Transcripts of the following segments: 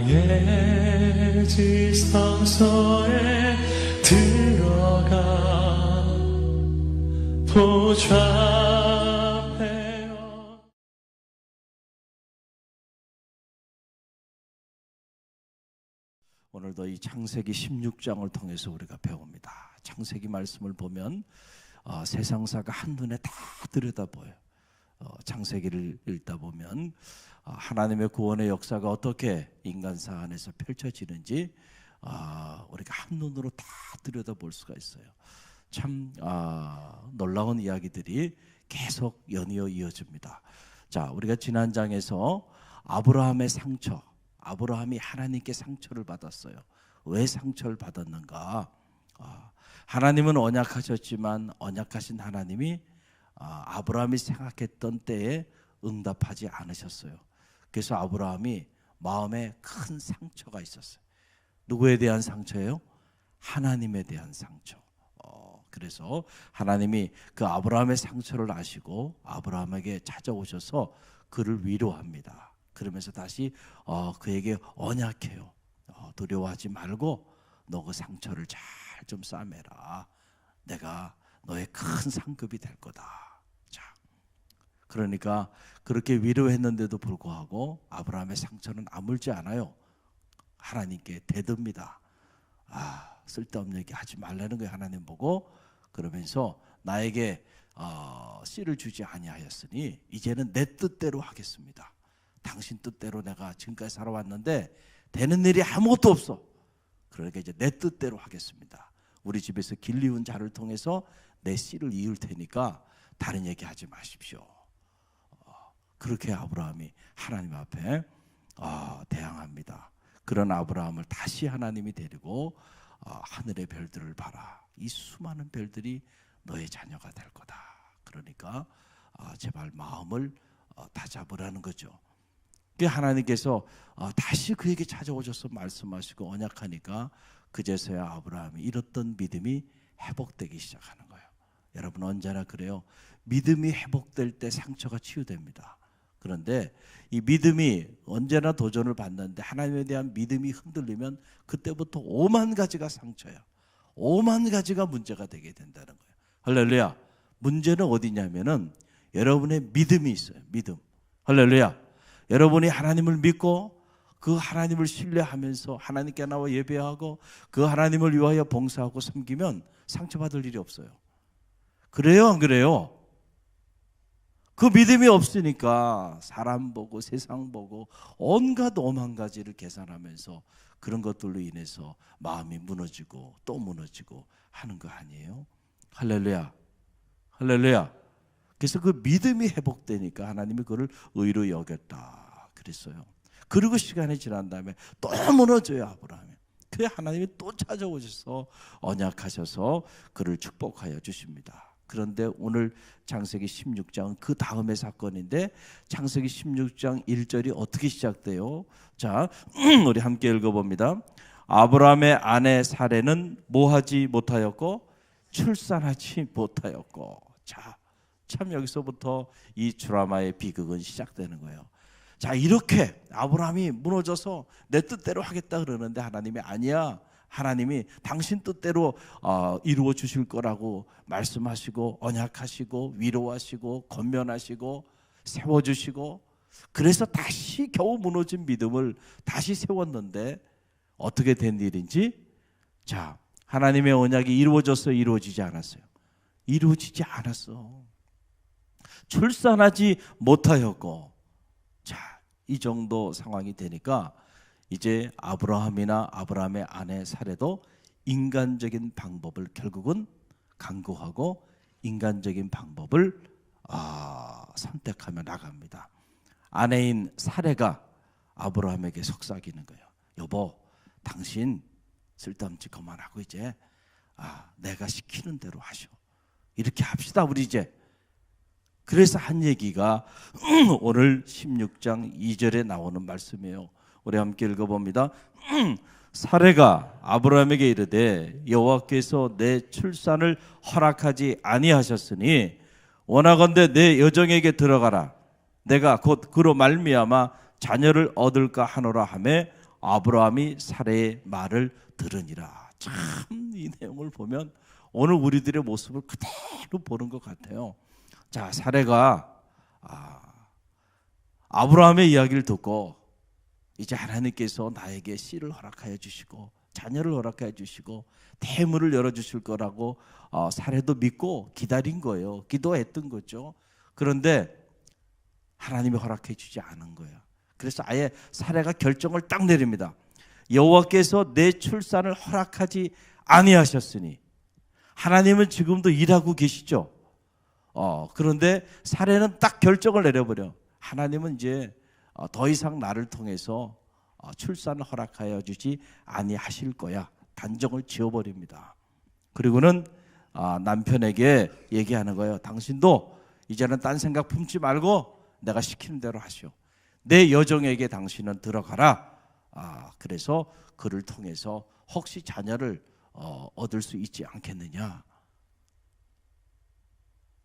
나의 지성소에 들어가 보좌하며. 오늘도 이 창세기 16장을 통해서 우리가 배웁니다. 창세기 말씀을 보면 세상사가 한눈에 다 들여다보여요. 창세기를 읽다 보면 하나님의 구원의 역사가 어떻게 인간사 안에서 펼쳐지는지 우리가 한눈으로 다 들여다볼 수가 있어요. 참 놀라운 이야기들이 계속 연이어 이어집니다. 자, 우리가 지난 장에서 아브라함의 상처, 아브라함이 하나님께 상처를 받았어요. 왜 상처를 받았는가? 하나님은 언약하셨지만 언약하신 하나님이 아브라함이 생각했던 때에 응답하지 않으셨어요. 그래서 아브라함이 마음에 큰 상처가 있었어요. 누구에 대한 상처예요? 하나님에 대한 상처. 그래서 하나님이 그 아브라함의 상처를 아시고 아브라함에게 찾아오셔서 그를 위로합니다. 그러면서 다시 그에게 언약해요. 두려워하지 말고 너 그 상처를 잘 좀 싸매라. 내가 너의 큰 상급이 될 거다. 자, 그러니까 그렇게 위로했는데도 불구하고 아브라함의 상처는 아물지 않아요. 하나님께 대듭니다. 쓸데없는 얘기 하지 말라는 거예요. 하나님 보고. 그러면서 나에게 씨를 주지 아니하였으니 이제는 내 뜻대로 하겠습니다. 당신 뜻대로 내가 지금까지 살아왔는데 되는 일이 아무것도 없어. 그러니까 이제 내 뜻대로 하겠습니다. 우리 집에서 길리운 자를 통해서 내 씨를 이을 테니까 다른 얘기 하지 마십시오. 그렇게 아브라함이 하나님 앞에 대항합니다. 그런 아브라함을 다시 하나님이 데리고 하늘의 별들을 봐라. 이 수많은 별들이 너의 자녀가 될 거다. 그러니까 제발 마음을 다잡으라는 거죠. 하나님께서 다시 그에게 찾아오셔서 말씀하시고 언약하니까 그제서야 아브라함이 잃었던 믿음이 회복되기 시작하는 거예요. 여러분 언제나 그래요. 믿음이 회복될 때 상처가 치유됩니다. 그런데 이 믿음이 언제나 도전을 받는데 하나님에 대한 믿음이 흔들리면 그때부터 5만 가지가 상처야. 5만 가지가 문제가 되게 된다는 거예요. 할렐루야. 문제는 어디냐면은 여러분의 믿음이 있어요. 믿음. 할렐루야. 여러분이 하나님을 믿고 그 하나님을 신뢰하면서 하나님께 나와 예배하고 그 하나님을 위하여 봉사하고 섬기면 상처받을 일이 없어요. 그래요, 안 그래요? 그 믿음이 없으니까 사람 보고 세상 보고 온갖 오만 가지를 계산하면서 그런 것들로 인해서 마음이 무너지고 또 무너지고 하는 거 아니에요? 할렐루야. 할렐루야. 그래서 그 믿음이 회복되니까 하나님이 그를 의로 여겼다 그랬어요. 그리고 시간이 지난 다음에 또 무너져요, 아브라함이. 그래 하나님이 또 찾아오셔서 언약하셔서 그를 축복하여 주십니다. 그런데 오늘 창세기 16장은 그 다음의 사건인데 창세기 16장 1절이 어떻게 시작돼요? 자, 우리 함께 읽어봅니다. 아브라함의 아내 사레는 뭐하지 못하였고 출산하지 못하였고. 자, 참 여기서부터 이 드라마의 비극은 시작되는 거예요. 자, 이렇게 아브라함이 무너져서 내 뜻대로 하겠다 그러는데 하나님이 아니야. 하나님이 당신 뜻대로 이루어 주실 거라고 말씀하시고 언약하시고 위로하시고 권면하시고 세워주시고 그래서 다시 겨우 무너진 믿음을 다시 세웠는데 어떻게 된 일인지 자, 하나님의 언약이 이루어졌어요? 이루어지지 않았어요? 이루어지지 않았어. 출산하지 못하였고 자, 이 정도 상황이 되니까 이제 아브라함이나 아브라함의 아내 사레도 인간적인 방법을 결국은 강구하고 인간적인 방법을 선택하며 나갑니다. 아내인 사레가 아브라함에게 속삭이는 거예요. 여보, 당신 쓸데없는 짓 그만하고 이제 내가 시키는 대로 하셔. 이렇게 합시다 우리 이제. 그래서 한 얘기가 오늘 16장 2절에 나오는 말씀이에요. 우리 함께 읽어봅니다. 사레가 아브라함에게 이르되 여호와께서 내 출산을 허락하지 아니하셨으니 원하건대 내 여정에게 들어가라. 내가 곧 그로 말미암아 자녀를 얻을까 하노라 하매 아브라함이 사레의 말을 들으니라. 참 이 내용을 보면 오늘 우리들의 모습을 그대로 보는 것 같아요. 자, 사레가 아브라함의 이야기를 듣고 이제 하나님께서 나에게 씨를 허락하여 주시고 자녀를 허락하여 주시고 대문을 열어주실 거라고 사레도 믿고 기다린 거예요. 기도했던 거죠. 그런데 하나님이 허락해 주지 않은 거예요. 그래서 아예 사레가 결정을 딱 내립니다. 여호와께서 내 출산을 허락하지 아니하셨으니 하나님은 지금도 일하고 계시죠. 그런데 사레는 딱 결정을 내려버려. 하나님은 이제 더 이상 나를 통해서 출산을 허락하여 주지 아니하실 거야. 단정을 지어버립니다. 그리고는 남편에게 얘기하는 거예요. 당신도 이제는 딴 생각 품지 말고 내가 시키는 대로 하시오. 내 여종에게 당신은 들어가라. 그래서 그를 통해서 혹시 자녀를 얻을 수 있지 않겠느냐.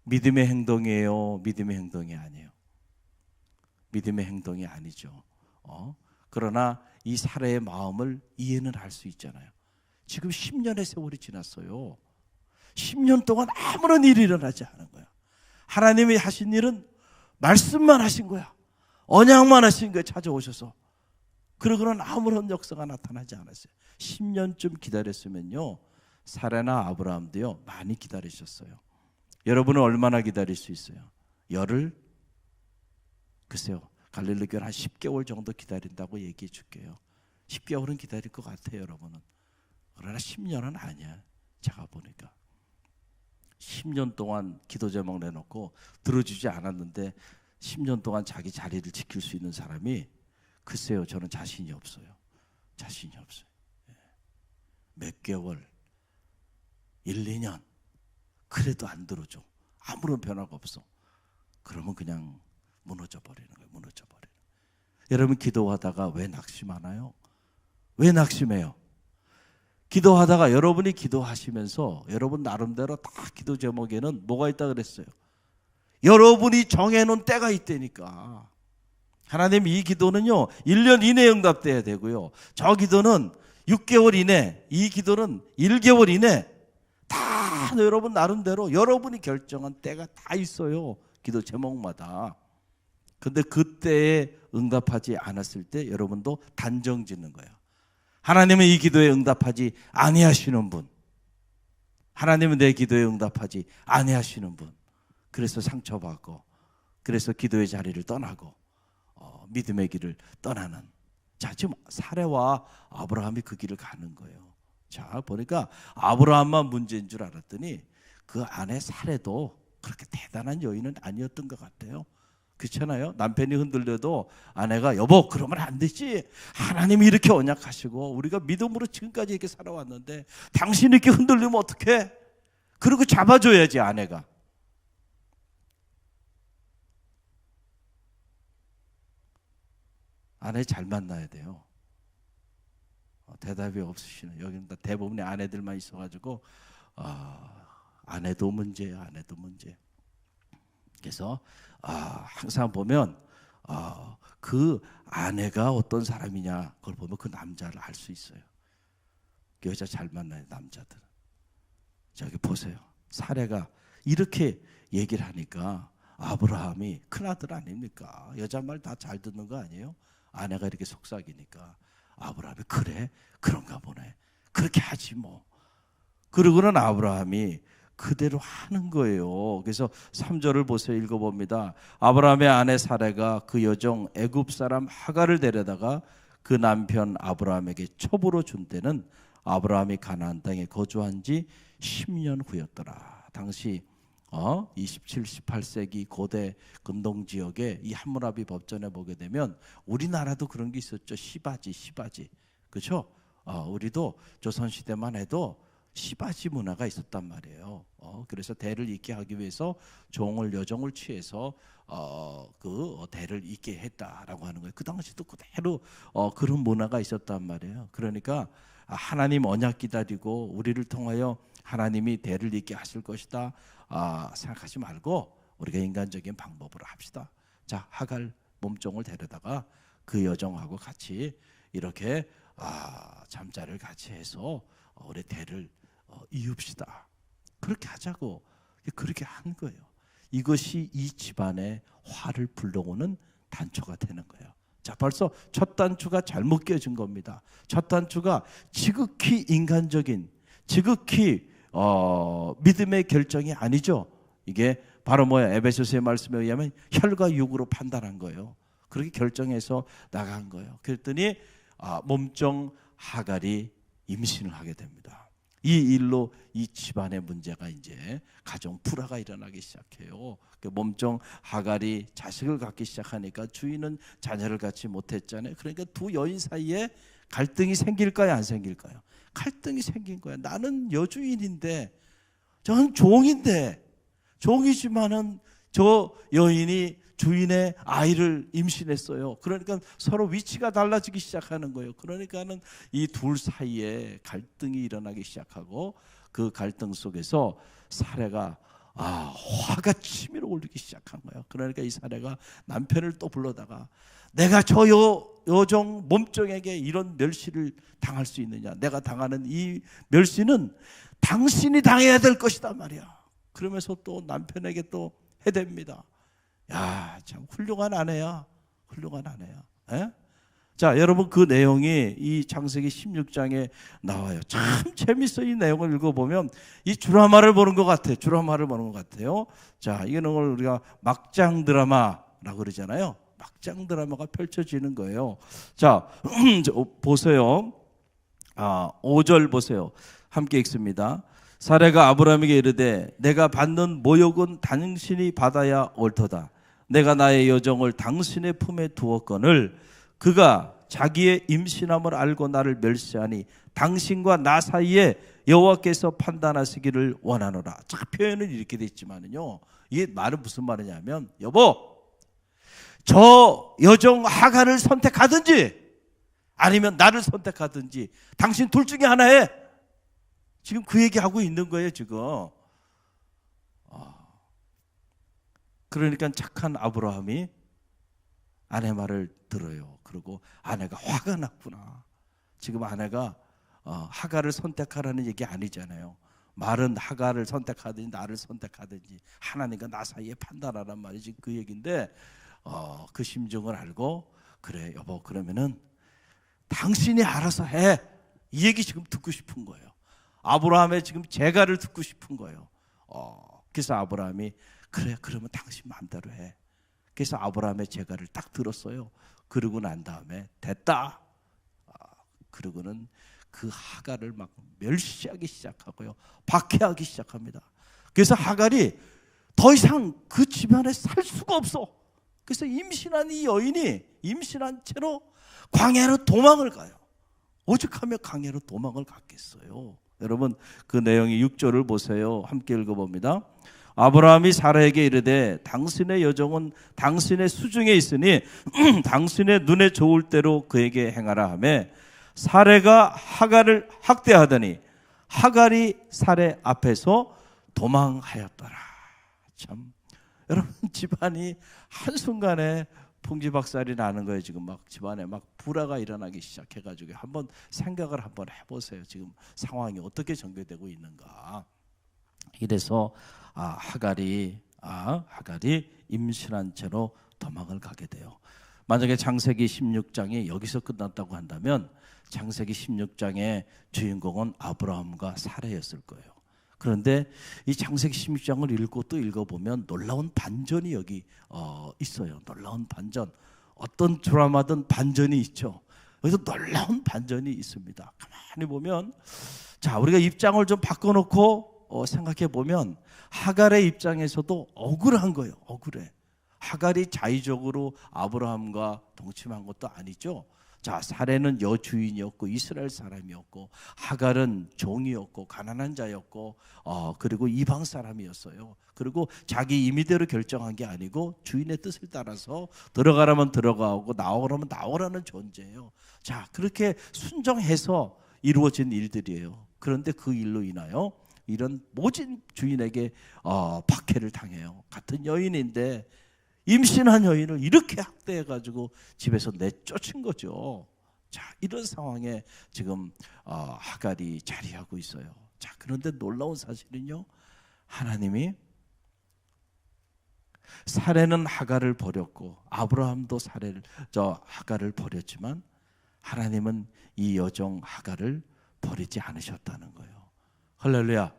믿음의 행동이에요? 믿음의 행동이 아니에요? 믿음의 행동이 아니죠. 그러나 이 사례의 마음을 이해는 할 수 있잖아요. 지금 10년의 세월이 지났어요. 10년 동안 아무런 일이 일어나지 않은 거야. 하나님이 하신 일은 말씀만 하신 거야. 언약만 하신 거야. 찾아오셔서. 그러고는 아무런 역사가 나타나지 않았어요. 10년쯤 기다렸으면요, 사레나 아브라함도요 많이 기다리셨어요. 여러분은 얼마나 기다릴 수 있어요? 열흘? 글쎄요, 갈릴리 교회는 한 10개월 정도 기다린다고 얘기해 줄게요. 10개월은 기다릴 것 같아요, 여러분은. 그러나 10년은 아니야. 제가 보니까 10년 동안 기도 제목 내놓고 들어주지 않았는데 10년 동안 자기 자리를 지킬 수 있는 사람이, 글쎄요, 저는 자신이 없어요. 자신이 없어요. 몇 개월, 1, 2년 그래도 안 들어줘. 아무런 변화가 없어. 그러면 그냥 무너져 버리는 거예요. 무너져 버리는. 여러분 기도하다가 왜 낙심하나요? 왜 낙심해요? 기도하다가 여러분이 기도하시면서 여러분 나름대로 다 기도 제목에는 뭐가 있다 그랬어요? 여러분이 정해놓은 때가 있다니까. 하나님 이 기도는요 1년 이내에 응답돼야 되고요, 저 기도는 6개월 이내, 이 기도는 1개월 이내, 다 여러분 나름대로 여러분이 결정한 때가 다 있어요. 기도 제목마다. 근데 그때에 응답하지 않았을 때 여러분도 단정 짓는 거예요. 하나님은 이 기도에 응답하지 아니하시는 분, 하나님은 내 기도에 응답하지 아니하시는 분. 그래서 상처받고, 그래서 기도의 자리를 떠나고 믿음의 길을 떠나는. 자, 지금 사레와 아브라함이 그 길을 가는 거예요. 자, 보니까 아브라함만 문제인 줄 알았더니 그 안에 사레도 그렇게 대단한 여인은 아니었던 것 같아요. 그렇잖아요. 남편이 흔들려도 아내가 여보 그러면 안 되지, 하나님이 이렇게 언약하시고 우리가 믿음으로 지금까지 이렇게 살아왔는데 당신이 이렇게 흔들리면 어떡해? 그리고 잡아줘야지 아내가. 아내 잘 만나야 돼요. 대답이 없으시는, 여기는 대부분의 아내들만 있어가지고 아내도 문제야. 아내도 문제. 그래서 항상 보면 그 아내가 어떤 사람이냐 그걸 보면 그 남자를 알 수 있어요. 그 여자 잘 만나요, 남자들은. 저기 보세요. 사례가 이렇게 얘기를 하니까 아브라함이 큰아들 아닙니까? 여자 말 다 잘 듣는 거 아니에요? 아내가 이렇게 속삭이니까 아브라함이 그래? 그런가 보네. 그렇게 하지 뭐. 그러고는 아브라함이 그대로 하는 거예요. 그래서 3절을 보세요. 읽어봅니다. 아브라함의 아내 사레가 그 여종 애굽 사람 하갈을 데려다가 그 남편 아브라함에게 첩으로 준 때는 아브라함이 가나안 땅에 거주한 지 10년 후였더라. 당시 27, 18세기 고대 근동 지역에 이 함무라비 법전에 보게 되면 우리나라도 그런 게 있었죠. 시바지. 그렇죠? 우리도 조선시대만 해도 시바지 문화가 있었단 말이에요. 그래서 대를 잇게 하기 위해서 종을, 여종을 취해서 그 대를 잇게 했다라고 하는 거예요. 그 당시도 그대로 그런 문화가 있었단 말이에요. 그러니까 하나님 언약 기다리고 우리를 통하여 하나님이 대를 잇게 하실 것이다 생각하지 말고 우리가 인간적인 방법으로 합시다. 자, 하갈 몸종을 데려다가 그 여종하고 같이 이렇게 잠자리를 같이 해서 우리 대를 이읍시다. 그렇게 하자고 그렇게 한 거예요. 이것이 이 집안의 화를 불러오는 단초가 되는 거예요. 자, 벌써 첫 단추가 잘못 껴진 겁니다. 첫 단추가 지극히 인간적인, 지극히 믿음의 결정이 아니죠. 이게 바로 뭐야? 에베소서의 말씀에 의하면 혈과 육으로 판단한 거예요. 그렇게 결정해서 나간 거예요. 그랬더니 몸종 하갈이 임신을 하게 됩니다. 이 일로 이 집안의 문제가 이제 가정 불화가 일어나기 시작해요. 몸종 하갈이 자식을 갖기 시작하니까 주인은 자녀를 갖지 못했잖아요. 그러니까 두 여인 사이에 갈등이 생길까요? 안 생길까요? 갈등이 생긴 거야. 나는 여주인인데, 저는 종인데, 종이지만은 저 여인이 주인의 아이를 임신했어요. 그러니까 서로 위치가 달라지기 시작하는 거예요. 그러니까는 이 둘 사이에 갈등이 일어나기 시작하고, 그 갈등 속에서 사례가 화가 치밀어 올리기 시작한 거예요. 그러니까 이 사례가 남편을 또 불러다가, 내가 저 여종 몸종에게 이런 멸시를 당할 수 있느냐? 내가 당하는 이 멸시는 당신이 당해야 될 것이다 말이야. 그러면서 또 남편에게 또 해댑니다. 야, 참 훌륭한 아내야. 훌륭한 아내야. 에? 자, 여러분, 그 내용이 이 창세기 16장에 나와요. 참 재밌어. 이 내용을 읽어보면 이 드라마를 보는 것 같아요. 드라마를 보는 것 같아요. 자, 이거는 우리가 막장 드라마라고 그러잖아요. 막장 드라마가 펼쳐지는 거예요. 자, 보세요. 5절 보세요. 함께 읽습니다. 사레가 아브라함에게 이르되 내가 받는 모욕은 당신이 받아야 옳도다. 내가 나의 여종을 당신의 품에 두었거늘 그가 자기의 임신함을 알고 나를 멸시하니 당신과 나 사이에 여호와께서 판단하시기를 원하노라. 자, 표현은 이렇게 돼 있지만은요, 이게 말은 무슨 말이냐면, 여보, 저 여종 하갈을 선택하든지 아니면 나를 선택하든지 당신 둘 중에 하나 해. 지금 그 얘기하고 있는 거예요, 지금. 그러니까 착한 아브라함이 아내 말을 들어요. 그리고 아내가 화가 났구나. 지금 아내가 하갈을 선택하라는 얘기 아니잖아요. 말은 하갈을 선택하든지 나를 선택하든지 하나님과 나 사이에 판단하란 말이지, 그 얘기인데 그 심정을 알고, 그래 여보, 그러면은 당신이 알아서 해. 이 얘기 지금 듣고 싶은 거예요. 아브라함의 지금 재가를 듣고 싶은 거예요. 그래서 아브라함이 그래, 그러면 당신 마음대로 해. 그래서 아브라함의 재가를 딱 들었어요. 그러고 난 다음에 됐다. 그러고는 그 하갈을 막 멸시하기 시작하고요, 박해하기 시작합니다. 그래서 하갈이 더 이상 그 집안에 살 수가 없어. 그래서 임신한 이 여인이 임신한 채로 광야로 도망을 가요. 오죽하면 광야로 도망을 갔겠어요. 여러분, 그 내용이 6절을 보세요. 함께 읽어봅니다. 아브라함이 사라에게 이르되 당신의 여종은 당신의 수중에 있으니 당신의 눈에 좋을 대로 그에게 행하라 하며 사레가 하갈을 학대하더니 하갈이 사레 앞에서 도망하였더라. 참, 여러분, 집안이 한순간에 풍지박살이 나는 거예요. 지금 막 집안에 막 불화가 일어나기 시작해가지고 한번 생각을 한번 해보세요. 지금 상황이 어떻게 전개되고 있는가. 이래서 하갈이 임신한 채로 도망을 가게 돼요. 만약에 창세기 16장이 여기서 끝났다고 한다면 창세기 16장의 주인공은 아브라함과 사레였을 거예요. 그런데 이 창세기 16장을 읽고 또 읽어보면 놀라운 반전이 여기 있어요. 놀라운 반전. 어떤 드라마든 반전이 있죠. 그래서 놀라운 반전이 있습니다. 가만히 보면, 자, 우리가 입장을 좀 바꿔놓고 생각해 보면 하갈의 입장에서도 억울한 거예요. 억울해. 하갈이 자의적으로 아브라함과 동침한 것도 아니죠. 자, 사레는 여주인이었고 이스라엘 사람이었고 하갈은 종이었고 가난한 자였고 그리고 이방 사람이었어요. 그리고 자기 임의대로 결정한 게 아니고 주인의 뜻을 따라서 들어가라면 들어가고 나오라면 나오라는 존재예요. 자, 그렇게 순종해서 이루어진 일들이에요. 그런데 그 일로 인하여 이런 모진 주인에게 박해를 당해요. 같은 여인인데 임신한 여인을 이렇게 학대해가지고 집에서 내쫓은 거죠. 자, 이런 상황에 지금 하갈이 자리하고 있어요. 자, 그런데 놀라운 사실은요, 하나님이 사례는 하갈을 버렸고 아브라함도 하갈을 버렸지만 하나님은 이 여종 하갈을 버리지 않으셨다는 거예요. 할렐루야.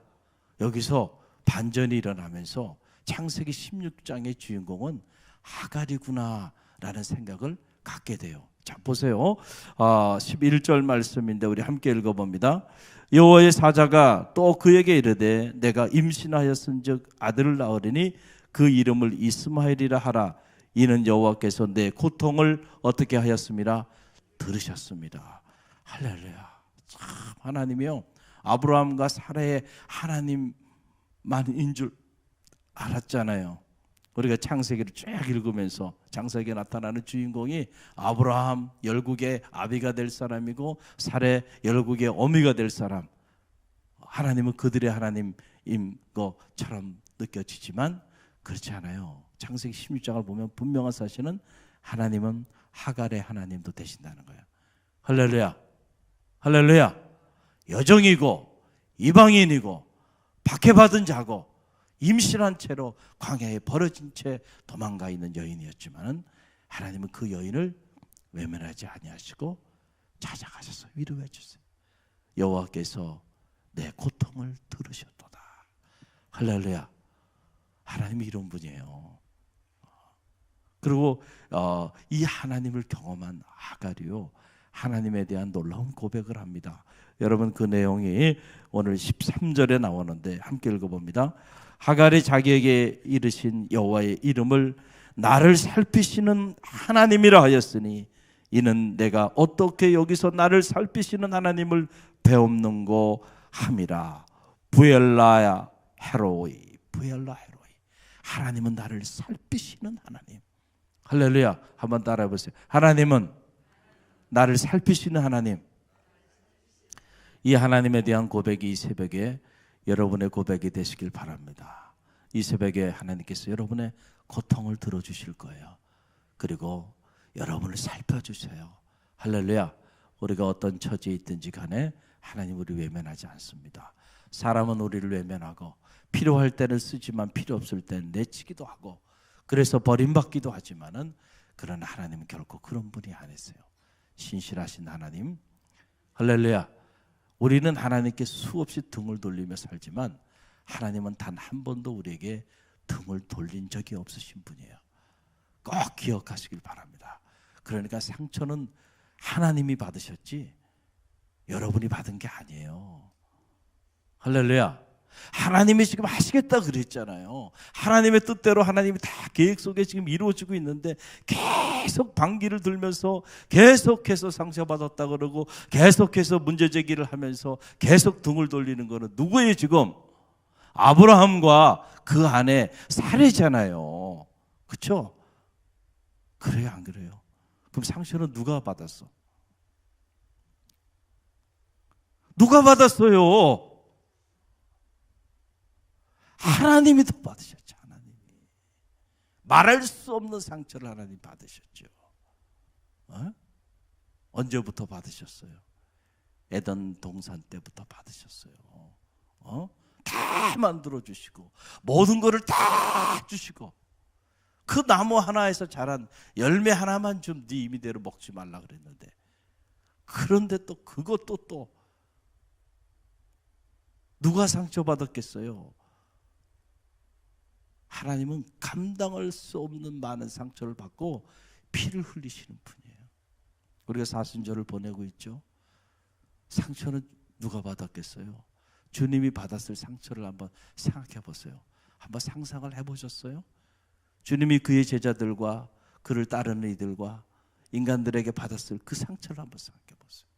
여기서 반전이 일어나면서 창세기 16장의 주인공은 하갈이구나 라는 생각을 갖게 돼요. 자, 보세요. 11절 말씀인데 우리 함께 읽어봅니다. 여호와의 사자가 또 그에게 이르되 내가 임신하였은즉 아들을 낳으리니 그 이름을 이스마엘이라 하라. 이는 여호와께서 내 고통을 어떻게 하였습니다? 들으셨습니다. 할렐루야. 참, 하나님이요, 아브라함과 사라의 하나님만인 줄 알았잖아요. 우리가 창세기를 쭉 읽으면서 창세기에 나타나는 주인공이 아브라함 열국의 아비가 될 사람이고 사라 열국의 어미가 될 사람, 하나님은 그들의 하나님인 것처럼 느껴지지만 그렇지 않아요. 창세기 16장을 보면 분명한 사실은 하나님은 하갈의 하나님도 되신다는 거예요. 할렐루야. 할렐루야. 여종이고 이방인이고 박해받은 자고 임신한 채로 광야에 버려진 채 도망가 있는 여인이었지만 하나님은 그 여인을 외면하지 아니하시고 찾아가셔서 위로해 주세요. 여호와께서 내 고통을 들으셨도다. 할렐루야. 하나님이 이런 분이에요. 그리고 이 하나님을 경험한 하갈이요, 하나님에 대한 놀라운 고백을 합니다. 여러분, 그 내용이 오늘 13절에 나오는데 함께 읽어봅니다. 하갈이 자기에게 이르신 여호와의 이름을 나를 살피시는 하나님이라 하였으니 이는 내가 어떻게 여기서 나를 살피시는 하나님을 배웠는고 함이라. 부엘라야 헤로이, 부엘라 헤로이. 하나님은 나를 살피시는 하나님. 할렐루야. 한번 따라해 보세요. 하나님은 나를 살피시는 하나님. 이 하나님에 대한 고백이 이 새벽에 여러분의 고백이 되시길 바랍니다. 이 새벽에 하나님께서 여러분의 고통을 들어주실 거예요. 그리고 여러분을 살펴주세요. 할렐루야. 우리가 어떤 처지에 있든지 간에 하나님 우리 외면하지 않습니다. 사람은 우리를 외면하고 필요할 때는 쓰지만 필요 없을 때는 내치기도 하고 그래서 버림받기도 하지만은 그러나 하나님은 결코 그런 분이 아니세요. 신실하신 하나님. 할렐루야. 우리는 하나님께 수없이 등을 돌리며 살지만 하나님은 단 한 번도 우리에게 등을 돌린 적이 없으신 분이에요. 꼭 기억하시길 바랍니다. 그러니까 상처는 하나님이 받으셨지 여러분이 받은 게 아니에요. 할렐루야. 하나님이 지금 하시겠다 그랬잖아요. 하나님의 뜻대로 하나님이 다 계획 속에 지금 이루어지고 있는데 계속 반기를 들면서 계속해서 상처받았다 그러고 계속해서 문제제기를 하면서 계속 등을 돌리는 거는 누구예요 지금? 아브라함과 그 아내 사례잖아요. 그렇죠? 그래요 안 그래요? 그럼 상처는 누가 받았어? 누가 받았어요? 하나님이 더 받으셨죠. 하나님이 말할 수 없는 상처를 하나님 받으셨죠. 언제부터 받으셨어요? 에덴 동산 때부터 받으셨어요. 다 만들어 주시고 모든 것을 다 주시고 그 나무 하나에서 자란 열매 하나만 좀 네 임의대로 먹지 말라 그랬는데 그런데 또 그것도 또 누가 상처받았겠어요? 하나님은 감당할 수 없는 많은 상처를 받고 피를 흘리시는 분이에요. 우리가 사순절을 보내고 있죠. 상처는 누가 받았겠어요? 주님이 받았을 상처를 한번 생각해 보세요. 한번 상상을 해보셨어요? 주님이 그의 제자들과 그를 따르는 이들과 인간들에게 받았을 그 상처를 한번 생각해 보세요.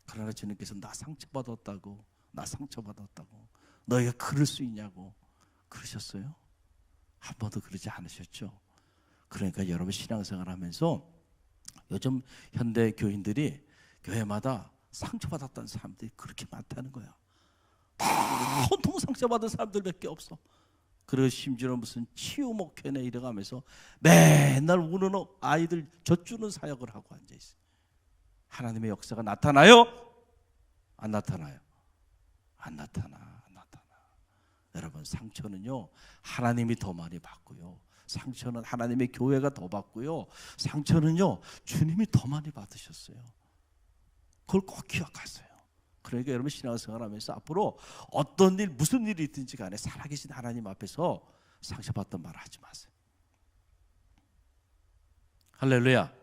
그러나 주님께서 나 상처받았다고 너희가 그럴 수 있냐고 그러셨어요? 한 번도 그러지 않으셨죠? 그러니까 여러분 신앙생활 하면서 요즘 현대 교인들이 교회마다 상처받았다는 사람들이 그렇게 많다는 거야. 다 온통 상처받은 사람들밖에 없어. 그리고 심지어 무슨 치유 목회네 이래가면서 맨날 우는 아이들 젖주는 사역을 하고 앉아있어요. 하나님의 역사가 나타나요? 안 나타나요? 안 나타나. 여러분, 상처는요 하나님이 더 많이 받고요, 상처는 하나님의 교회가 더 받고요, 상처는요 주님이 더 많이 받으셨어요. 그걸 꼭 기억하세요. 그러니까 여러분, 신앙생활 하면서 앞으로 어떤 일, 무슨 일이 있든지 간에 살아계신 하나님 앞에서 상처받던 말 하지 마세요. 할렐루야.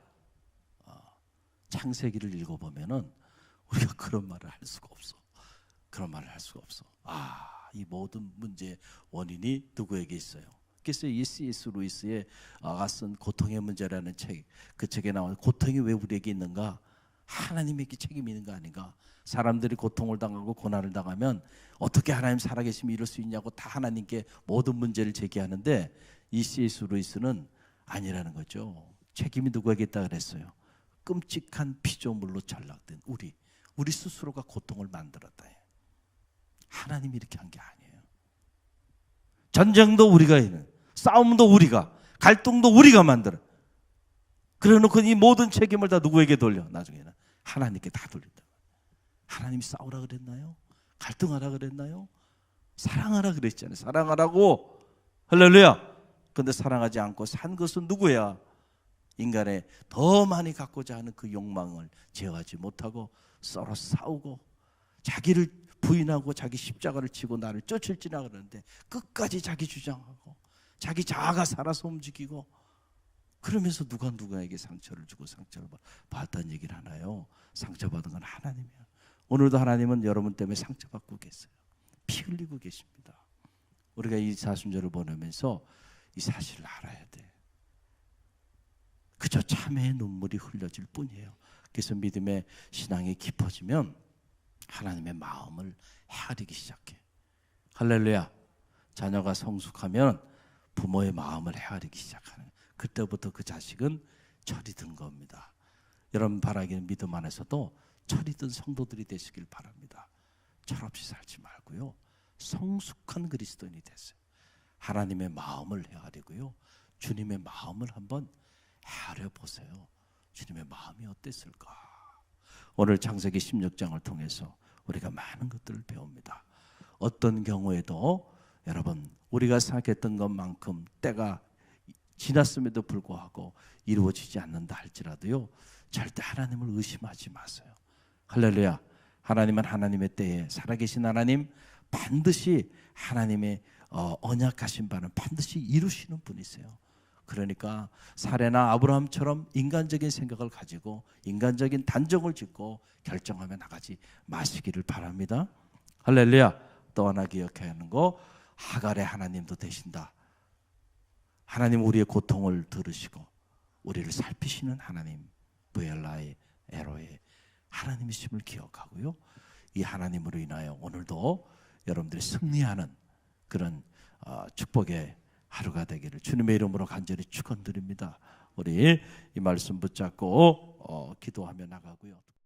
창세기를 읽어보면은 우리가 그런 말을 할 수가 없어. 그런 말을 할 수가 없어. 이 모든 문제의 원인이 누구에게 있어요? 그래서 이 C.S. 루이스의 쓴 고통의 문제라는 책, 그 책에 나온 고통이 왜 우리에게 있는가? 하나님에게 책임이 있는 거 아닌가? 사람들이 고통을 당하고 고난을 당하면 어떻게 하나님 살아계시면 이럴 수 있냐고 다 하나님께 모든 문제를 제기하는데, 이 C.S. 루이스는 아니라는 거죠. 책임이 누구에게 있다 그랬어요? 끔찍한 피조물로 전락된 우리 스스로가 고통을 만들었다. 하나님이 이렇게 한 게 아니에요. 전쟁도 우리가 있는, 싸움도 우리가, 갈등도 우리가 만들어. 그래놓고 이 모든 책임을 다 누구에게 돌려? 나중에는 하나님께 다 돌린다. 하나님이 싸우라 그랬나요? 갈등하라 그랬나요? 사랑하라 그랬잖아요. 사랑하라고. 할렐루야. 그런데 사랑하지 않고 산 것은 누구야? 인간의 더 많이 갖고자 하는 그 욕망을 제어하지 못하고 서로 싸우고, 자기를 부인하고 자기 십자가를 지고 나를 쫓을지나 그러는데 끝까지 자기 주장하고 자기 자아가 살아서 움직이고, 그러면서 누가 누구에게 상처를 주고 상처를 받았다는 얘기를 하나요? 상처받은 건 하나님이에요. 오늘도 하나님은 여러분 때문에 상처받고 계세요. 피 흘리고 계십니다. 우리가 이 사순절을 보내면서 이 사실을 알아야 돼. 그저 참회의 눈물이 흘려질 뿐이에요. 그래서 믿음의 신앙이 깊어지면 하나님의 마음을 헤아리기 시작해. 할렐루야. 자녀가 성숙하면 부모의 마음을 헤아리기 시작하는, 그때부터 그 자식은 철이 든 겁니다. 여러분 바라기는 믿음 안에서도 철이 든 성도들이 되시길 바랍니다. 철없이 살지 말고요, 성숙한 그리스도인이 되세요. 하나님의 마음을 헤아리고요, 주님의 마음을 한번 헤아려 보세요. 주님의 마음이 어땠을까? 오늘 창세기 16장을 통해서 우리가 많은 것들을 배웁니다. 어떤 경우에도 여러분, 우리가 생각했던 것만큼 때가 지났음에도 불구하고 이루어지지 않는다 할지라도요, 절대 하나님을 의심하지 마세요. 할렐루야. 하나님은 하나님의 때에, 살아계신 하나님, 반드시 하나님의 언약하신 바는 반드시 이루시는 분이세요. 그러니까 사레나 아브라함처럼 인간적인 생각을 가지고 인간적인 단정을 짓고 결정하며 나가지 마시기를 바랍니다. 할렐루야. 또 하나 기억해야 하는 거, 하갈의 하나님도 되신다. 하나님 우리의 고통을 들으시고 우리를 살피시는 하나님, 브엘라의 에로의 하나님이심을 기억하고요, 이 하나님으로 인하여 오늘도 여러분들이 승리하는 그런 축복의 하루가 되기를 주님의 이름으로 간절히 축원드립니다. 우리 이 말씀 붙잡고 기도하며 나가고요.